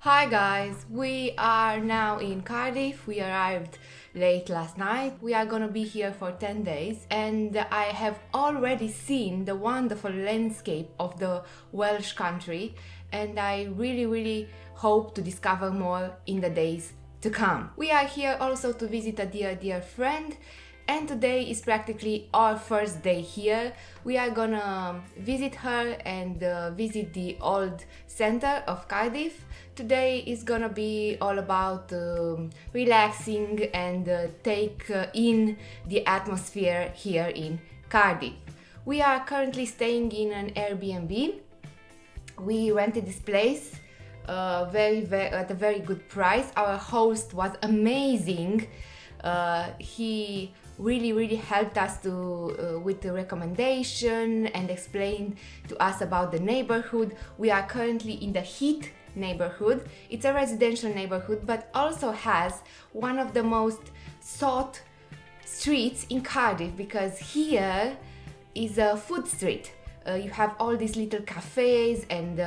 Hi guys, we are now in Cardiff. We arrived late last night. We are gonna be here for 10 days and I have already seen the wonderful landscape of the Welsh country and I really hope to discover more in the days to come. We are here also to visit a dear friend and today is practically our first day here. We are gonna visit her and visit the old center of Cardiff. Today is gonna be all about relaxing and take in the atmosphere here in Cardiff. We are currently staying in an Airbnb. We rented this place at a very good price. Our host was amazing. He really helped us with the recommendation and explained to us about the neighborhood. We are currently in the Heath neighborhood. It's a residential neighborhood but also has one of the most sought streets in Cardiff because here is a food street. You have all these little cafes and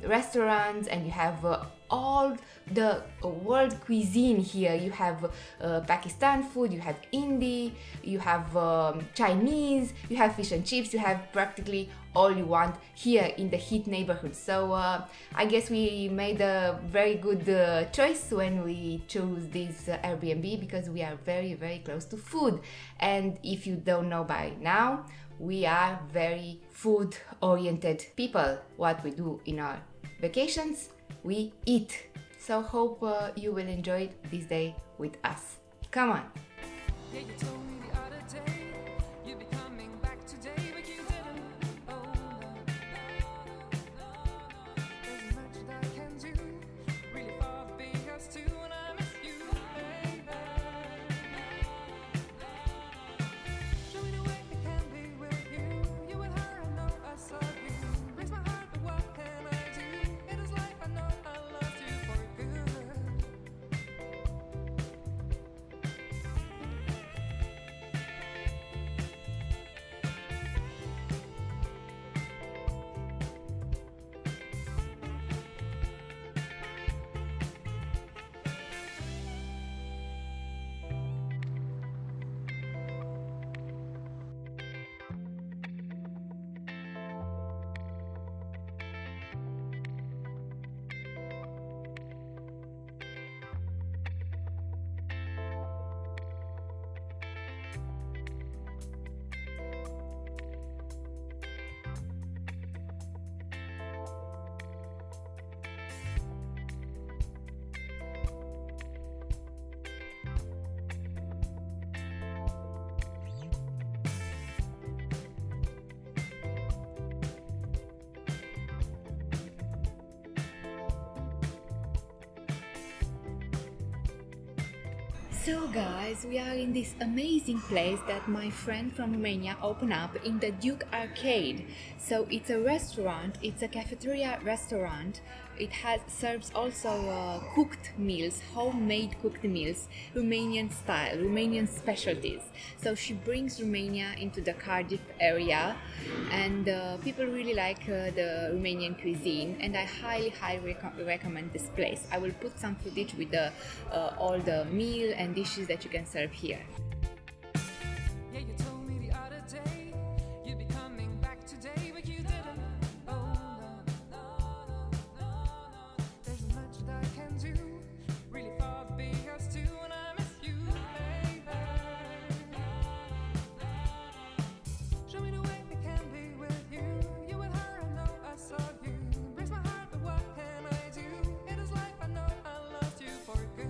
restaurants and you have all the world cuisine here. You have Pakistan food, you have Indian, you have Chinese, you have fish and chips, you have practically all you want here in the Heath neighborhood. So I guess we made a very good choice when we chose this Airbnb because we are very close to food. And if you don't know by now, we are very food oriented people. What we do in our vacations, we eat. So hope you will enjoy this day with us. Come on. Yeah, you told me the other day you'd be coming back today, but you didn't. Oh no. There's much that I can do, really far being us two, and I miss you, baby. Show me the way I can be with you. You and her, I know I saw you. Breaks my heart, but what can I do? In this life, I know I lost you for good. So guys, we are in this amazing place that my friend from Romania opened up in the Duke Arcade. So it's a restaurant, it's a cafeteria restaurant. It serves also cooked meals, homemade cooked meals, Romanian style, Romanian specialties. So she brings Romania into the Cardiff area and people really like the Romanian cuisine and I highly recommend this place. I will put some footage with all the meal and dishes that you can serve here. Yeah, you told me the other day you'd be coming back today, but you didn't. Oh no. There's much that I can do, really far being us two, and I miss you, baby. Show me the way I can be with you. You and her, I know I saw you. Breaks my heart, but what can I do? In this life, I know I lost you for good.